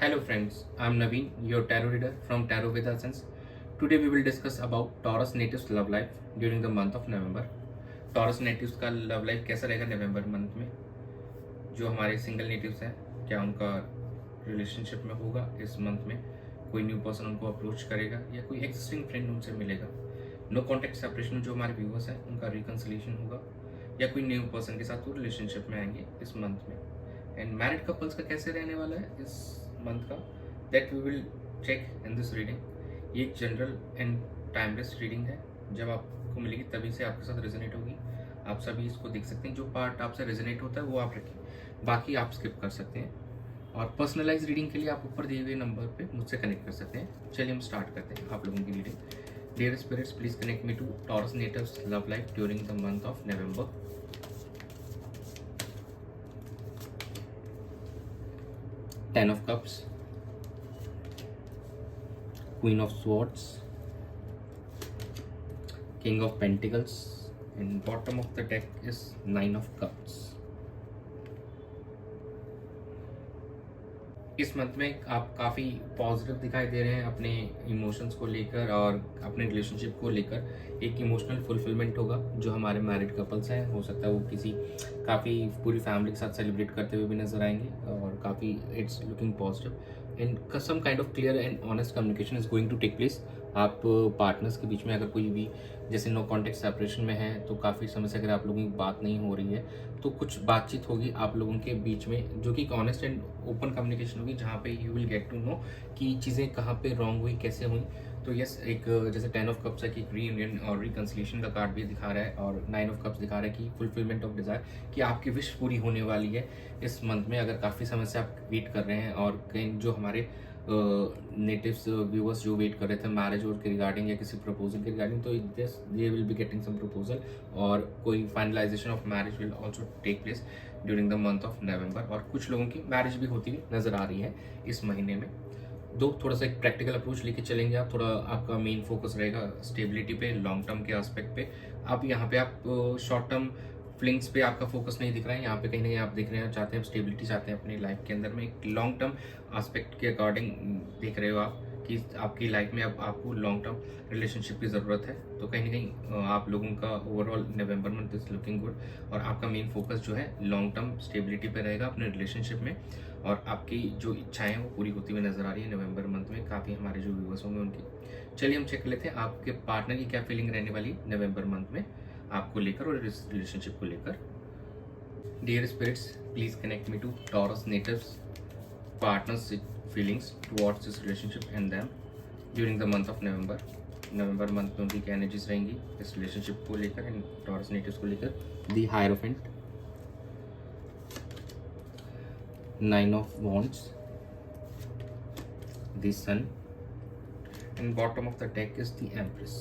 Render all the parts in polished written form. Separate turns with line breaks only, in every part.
Hello friends, I am Naveen, your tarot reader from Tarot with Essence. Today we will discuss about Taurus natives love life during the month of November. Taurus natives का love life कैसा रहेगा नवंबर month में? जो हमारे single natives हैं, क्या उनका relationship में होगा इस मंथ में? कोई न्यू पर्सन उनको अप्रोच करेगा या कोई एग्जिस्टिंग फ्रेंड उनसे मिलेगा? नो कॉन्टेक्ट सेपरेशन जो हमारे व्यूअर्स हैं उनका रिकन्सिलिएशन होगा या कोई न्यू पर्सन के साथ वो रिलेशनशिप में आएंगे इस मंथ में? एंड मैरिड कपल्स का कैसे रहने वाला है इस मंथ का, that we will check in this reading. ये एक जनरल एंड टाइमलेस रीडिंग है, जब आपको मिलेगी तभी से आपके साथ रेजोनेट होगी। आप सभी इसको देख सकते हैं, जो पार्ट आपसे रेजोनेट होता है वो आप रखिए, बाकी आप स्किप कर सकते हैं। और पर्सनलाइज रीडिंग के लिए आप ऊपर दिए हुए नंबर पे मुझसे कनेक्ट कर सकते हैं। चलिए हम स्टार्ट करते हैं आप लोगों की reading. Dear spirits, please connect me to Taurus natives love life during the month of November. Ten of Cups, Queen of Swords, King of Pentacles, and bottom of the deck is Nine of Cups. इस month में आप काफ़ी positive दिखाई दे रहे हैं अपने emotions को लेकर और अपने रिलेशनशिप को लेकर। एक इमोशनल फुलफिलमेंट होगा जो हमारे मैरिड कपल्स हैं, हो सकता है वो किसी काफ़ी पूरी फैमिली के साथ सेलिब्रेट करते हुए भी नजर आएंगे और काफ़ी it's looking positive and some kind of clear and honest communication is going to take place. आप पार्टनर्स के बीच में अगर कोई भी जैसे नो कॉन्टेक्ट सेपरेशन में है तो काफ़ी समय से अगर आप लोगों की बात नहीं हो रही है तो कुछ बातचीत होगी आप लोगों के बीच में, जो कि एक ऑनेस्ट एंड ओपन कम्युनिकेशन होगी, जहाँ पे you will get to know कि चीज़ें कहाँ पे रॉन्ग हुई, कैसे हुई। तो यस, एक जैसे 10 ऑफ कप्स है कि रीयूनियन और रिकन्सिलिएशन का कार्ड भी दिखा रहा है, और 9 ऑफ कप्स दिखा रहा है कि फुलफिलमेंट ऑफ डिज़ायर, कि आपकी विश पूरी होने वाली है इस मंथ में। अगर काफ़ी समय से आप वेट कर रहे हैं और कहीं जो हमारे नेटिव्स व्यूअर्स जो वेट कर रहे थे मैरिज और के रिगार्डिंग या किसी प्रपोजल के रिगार्डिंग, तो this they will be getting some proposal और कोई finalization of marriage will also take place during the month of November. और कुछ लोगों की मैरिज भी होती हुई नजर आ रही है इस महीने में। थोड़ा सा एक प्रैक्टिकल अप्रोच लेके चलेंगे आप, थोड़ा आपका मेन फोकस रहेगा स्टेबिलिटी पे, लॉन्ग टर्म के एस्पेक्ट पे। आप यहाँ पे आप शॉर्ट टर्म फ्लिंग्स पे आपका फोकस नहीं दिख रहा है, यहाँ पे कहीं ना कहीं आप दिख रहे हैं, चाहते हैं स्टेबिलिटी, चाहते हैं अपनी लाइफ के अंदर में एक लॉन्ग टर्म एस्पेक्ट के अकॉर्डिंग देख रहे हो आप कि आपकी लाइफ में अब आपको लॉन्ग टर्म रिलेशनशिप की ज़रूरत है। तो कहीं ना कहीं आप लोगों का overall November month is looking good और आपका मेन फोकस जो है लॉन्ग टर्म स्टेबिलिटी पे रहेगा अपने रिलेशनशिप में, और आपकी जो इच्छाएं हैं वो पूरी होती हुई नजर आ रही है नवंबर मंथ में। काफ़ी हमारे जो व्यूअर्स होंगे उनकी। चलिए हम चेक कर लेते हैं आपके पार्टनर की क्या फीलिंग रहने वाली नवंबर मंथ में आपको लेकर और इस रिलेशनशिप को लेकर। Dear spirits, please connect me to Taurus natives partners feelings towards this relationship and them during the month of November. नवंबर मंथ में उनकी क्या एनर्जीज रहेंगी इस रिलेशनशिप को लेकर एंड टॉरस नेटिव्स को लेकर। The hierophant, 9 of Wands, the Sun, and bottom of the deck is the Empress.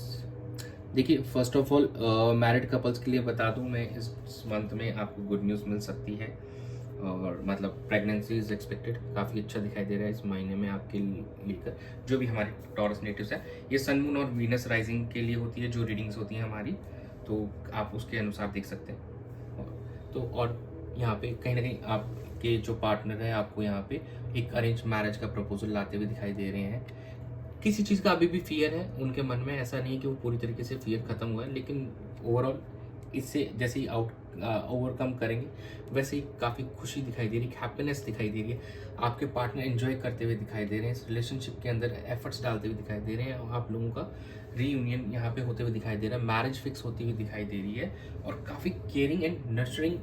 देखिए, first of all married couples के लिए बता दूं मैं, इस मंथ में आपको गुड न्यूज़ मिल सकती है और मतलब प्रेगनेंसी इज एक्सपेक्टेड। काफ़ी अच्छा दिखाई दे रहा है इस महीने में आपके लेकर। जो भी हमारे टॉरस नेटिव्स है, ये सन मून और वीनस राइजिंग के लिए होती है जो रीडिंग्स होती हैं हमारी, तो आप उसके अनुसार देख सकते हैं। तो और यहाँ पे कहीं ना कहीं आपके जो पार्टनर है आपको यहाँ पे एक अरेंज मैरिज का प्रपोजल लाते हुए दिखाई दे रहे हैं। किसी चीज़ का अभी भी फियर है उनके मन में, ऐसा नहीं है कि वो पूरी तरीके से फियर खत्म हुआ है, लेकिन ओवरऑल इससे जैसे ही ओवरकम करेंगे वैसे ही काफ़ी खुशी दिखाई दे रही है, हैप्पीनेस दिखाई दे रही है। आपके पार्टनर एंजॉय करते हुए दिखाई दे रहे हैं, इस रिलेशनशिप के अंदर एफर्ट्स डालते हुए दिखाई दे रहे हैं, और आप लोगों का रीयूनियन यहाँ पे होते हुए दिखाई दे रहा है, मैरिज फिक्स होती हुई दिखाई दे रही है, और काफ़ी केयरिंग एंड नर्चरिंग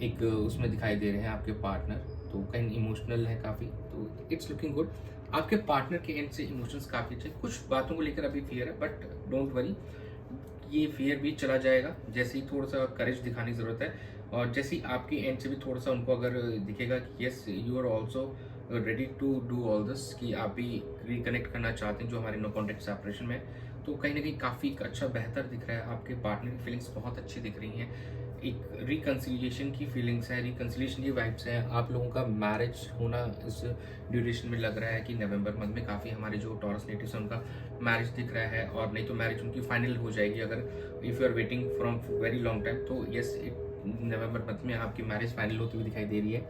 एक उसमें दिखाई दे रहे हैं आपके पार्टनर। तो कहीं इमोशनल है काफ़ी, तो इट्स लुकिंग गुड। आपके पार्टनर के एंड से इमोशंस काफ़ी अच्छे, कुछ बातों को लेकर अभी फियर है, बट डोंट वरी, ये फियर भी चला जाएगा जैसे ही थोड़ा सा करेज दिखाने की ज़रूरत है। और जैसे ही आपके एंड से भी थोड़ा सा उनको अगर दिखेगा कि yes you are also ready to do all this, कि आप भी रिकनेक्ट करना चाहते हैं जो हमारे नो कॉन्टेक्ट सेपरेशन में, तो कहीं ना कहीं काफ़ी अच्छा बेहतर दिख रहा है। आपके पार्टनर की फीलिंग्स बहुत अच्छी दिख रही हैं, एक रिकन्सिलिएशन की फीलिंग्स है, रिकन्सिलिएशन की वाइब्स हैं। आप लोगों का मैरिज होना इस ड्यूरेशन में लग रहा है कि नवंबर मंथ में काफ़ी हमारे जो टॉरस नेटिव्स हैं उनका मैरिज दिख रहा है, और नहीं तो मैरिज उनकी फाइनल हो जाएगी। अगर if you are waiting from very long time, तो यस नवंबर मंथ में आपकी मैरिज फाइनल होती हुई दिखाई दे रही है।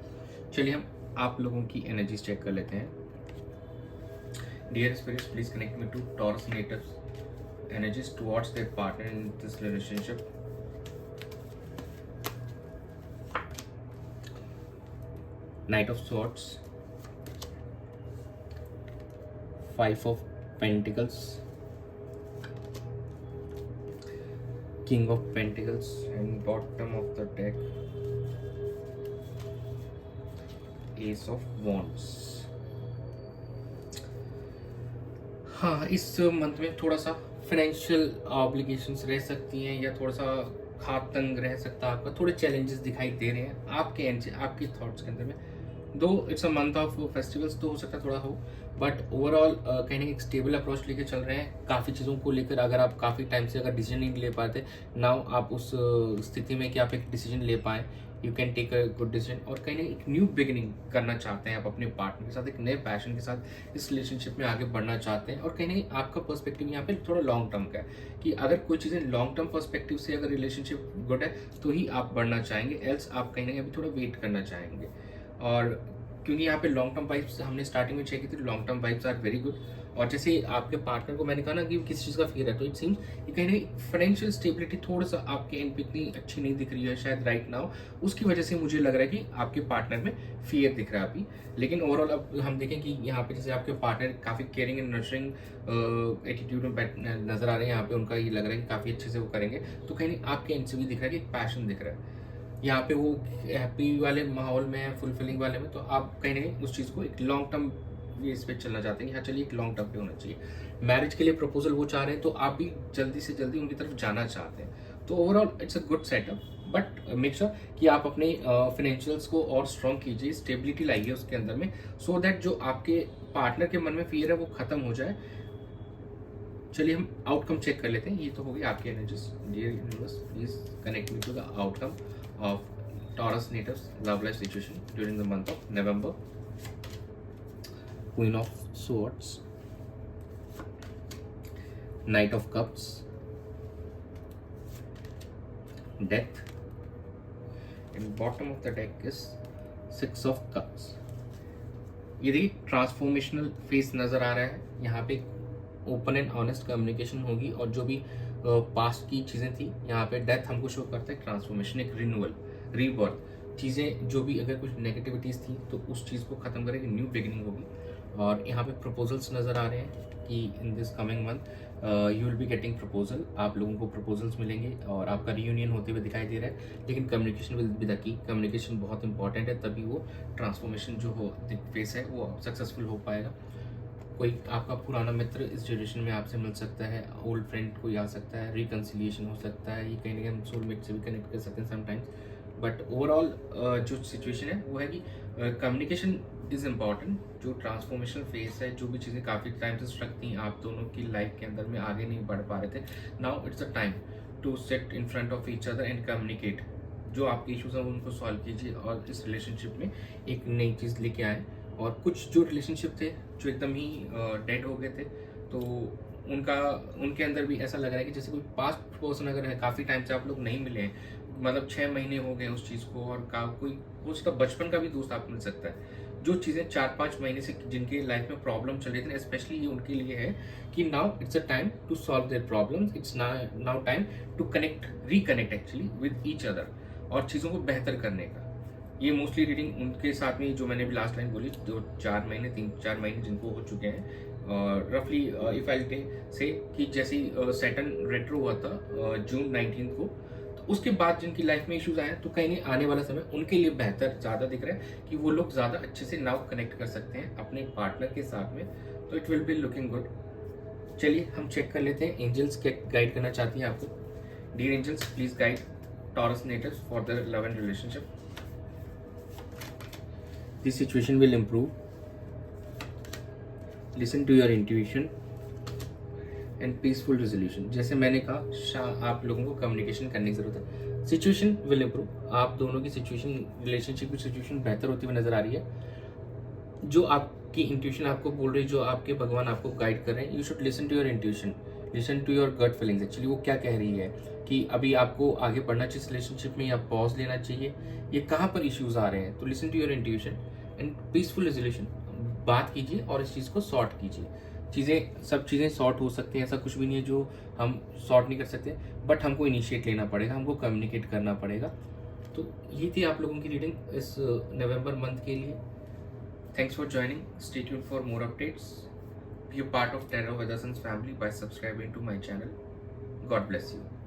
चलिए हम आप लोगों की एनर्जीज चेक कर लेते हैं। Dear spirits, please connect me to Taurus natives energies towards their partner in this relationship. Knight of swords, 5 of Pentacles, King of Pentacles, and bottom of the deck Ace of Wands। हाँ, इस month में थोड़ा सा financial obligations रह सकती हैं या थोड़ा सा हाथ तंग रह सकता है आपका, थोड़े चैलेंजेस दिखाई दे रहे हैं आपके एंड से, आपके थॉट्स के अंदर में। दो it's a month of festivals तो हो सकता है थोड़ा हो, बट ओवरऑल कहीं एक स्टेबल अप्रोच लेके चल रहे हैं काफ़ी चीज़ों को लेकर। अगर आप काफ़ी टाइम से अगर डिसीजन नहीं ले पाते, नाउ आप उस स्थिति में कि आप एक डिसीजन ले पाए, you can take a good decision, और कहीं ना एक न्यू बिगिनिंग करना चाहते हैं आप अपने पार्टनर के साथ, एक नए पैशन के साथ इस रिलेशनशिप में आगे बढ़ना चाहते हैं। और कहीं ना आपका पर्सपेक्टिव यहाँ पे थोड़ा लॉन्ग टर्म का है कि अगर कोई चीज़ें लॉन्ग टर्म पर्सपेक्टिव से अगर रिलेशनशिप गुड है तो ही आप बढ़ना चाहेंगे, एल्स आप कहीं ना कहीं अभी थोड़ा वेट करना चाहेंगे। और क्योंकि यहाँ पे लॉन्ग टर्म वाइब्स हमने स्टार्टिंग में चेक की थी, long term vibes are very good. और जैसे आपके पार्टनर को मैंने कहा ना कि किसी चीज़ का फियर है, तो इट सीम्स कि कहीं ना फाइनेंशियल स्टेबिलिटी थोड़ा सा आपके एंड पे इतनी अच्छी नहीं दिख रही है शायद राइट नाउ, उसकी वजह से मुझे लग रहा है कि आपके पार्टनर में फियर दिख रहा है अभी। लेकिन ओवरऑल अब हम देखें कि यहाँ पे जैसे आपके पार्टनर काफ़ी केयरिंग एंड नर्चरिंग एटीट्यूड में नजर आ रहे हैं, यहाँ पे उनका ये लग रहा है कि काफ़ी अच्छे से वो करेंगे, तो कहीं नहीं आपके एंड से भी दिख रहा है कि एक पैशन दिख रहा है यहाँ पे, वो हैप्पी वाले माहौल में है, फुलफिलिंग वाले में। तो आप कहीं ना कहीं उस चीज़ को एक लॉन्ग टर्म इस पे चलना चाहते हैं, हाँ चलिए एक लॉन्ग टर्म पे होना चाहिए। मैरिज के लिए प्रपोजल वो चाह रहे हैं, तो आप भी जल्दी से जल्दी उनकी तरफ जाना चाहते हैं। तो overall it's a good setup, but make sure कि आप अपने फाइनेंशियल्स को और स्ट्रॉन्ग कीजिए, स्टेबिलिटी लाइए उसके अंदर में, सो दैट जो आपके पार्टनर के मन में फियर है वो खत्म हो जाए। चलिए हम आउटकम चेक कर लेते हैं। ये तो हो गई आपकी energies. Dear universe, please connect me to the outcome of Taurus natives love life situation during the month of November. Queen of Swords, Knight of Cups, Death, and bottom of the deck is Six of Cups. ये देखिए transformational face नजर आ रहा है यहाँ पे, open and honest communication होगी, और जो भी पास्ट की चीज़ें थी यहाँ पे डेथ हमको शो करता है ट्रांसफॉर्मेशन, एक रिन्यूअल, रीबर्थ। चीज़ें जो भी अगर कुछ नेगेटिविटीज़ थी तो उस चीज़ को ख़त्म करेंगे, न्यू बिगिनिंग होगी। और यहाँ पे प्रपोजल्स नज़र आ रहे हैं कि in this coming month you will be getting proposal, आप लोगों को प्रपोजल्स मिलेंगे और आपका रीयूनियन होते हुए दिखाई दे रहा है। लेकिन communication will be the key, communication बहुत इंपॉर्टेंट है, तभी वो ट्रांसफॉर्मेशन जो हो फेस है वो सक्सेसफुल हो पाएगा। कोई आपका पुराना मित्र इस ड्यूरेशन में आपसे मिल सकता है, ओल्ड फ्रेंड कोई आ सकता है, रिकन्सिलिएशन हो सकता है, ये कहीं ना कहीं सोलमेट से भी कनेक्ट कर सकते हैं समटाइम्स। बट ओवरऑल जो सिचुएशन है वो है कि कम्युनिकेशन इज इम्पॉर्टेंट। जो ट्रांसफॉर्मेशन फेस है, जो भी चीज़ें काफ़ी टाइम से स्ट्रक थी आप दोनों की लाइफ के अंदर में, आगे नहीं बढ़ पा रहे थे, now it's a time to set in front of each other and communicate. जो आपके इशूज़ हैं उनको सॉल्व कीजिए और इस रिलेशनशिप में एक नई चीज़ लेके आए। और कुछ जो रिलेशनशिप थे जो एकदम ही डेड हो गए थे, तो उनके अंदर भी ऐसा लग रहा है कि जैसे कोई पास्ट पर्सन अगर है, काफ़ी टाइम से आप लोग नहीं मिले हैं, मतलब 6 महीने हो गए उस चीज़ को, और कोई हो सकता बचपन का भी दोस्त आपको मिल सकता है। जो चीज़ें 4-5 महीने से जिनके लाइफ में प्रॉब्लम चल रही थी, स्पेशली ये उनके लिए है कि now it's a time to solve their problems, it's now time to connect, reconnect actually with each other, और चीज़ों को बेहतर करने का। ये मोस्टली रीडिंग उनके साथ में जो मैंने भी लास्ट टाइम बोली, 3-4 महीने जिनको हो चुके हैं, रफली इफ आई टे से कि जैसे सैटर्न रेट्रो हुआ था जून 19 को, तो उसके बाद जिनकी लाइफ में इश्यूज आए, तो कहीं नहीं आने वाला समय उनके लिए बेहतर ज़्यादा दिख रहा है कि वो लोग ज़्यादा अच्छे से नाउ कनेक्ट कर सकते हैं अपने पार्टनर के साथ में, तो it will be looking good. चलिए हम चेक कर लेते हैं एंजल्स क्या गाइड करना चाहती हैं आपको। Dear angels, please guide Taurus natives for their love and relationship. This situation will improve. Listen to your intuition and peaceful resolution. जैसे मैंने कहा, आप लोगों को कम्युनिकेशन करने की जरूरत है। सिचुएशन विल इम्प्रूव, आप दोनों की सिचुएशन, रिलेशनशिप की सिचुएशन बेहतर होती हुई नजर आ रही है। जो आपकी इंट्यूशन आपको बोल रही है, जो आपके भगवान आपको गाइड कर रहे हैं, you should listen to your intuition, listen to your gut feelings. Actually वो क्या कह रही है कि अभी आपको आगे बढ़ना चाहिए रिलेशनशिप में, या पॉज लेना चाहिए, ये कहाँ पर इश्यूज आ रहे हैं, तो listen to your intuition and peaceful resolution, बात कीजिए और इस चीज़ को सॉर्ट कीजिए। सब चीज़ें सॉर्ट हो सकती हैं, ऐसा कुछ भी नहीं है जो हम सॉर्ट नहीं कर सकते, बट हमको इनिशिएट लेना पड़ेगा, हमको कम्युनिकेट करना पड़ेगा। तो ये थी आप लोगों की रीडिंग इस नवंबर मंथ के लिए। Thanks for joining, stay tuned for more updates, be a part of tarot Vedasons family by subscribing to my channel. God bless you.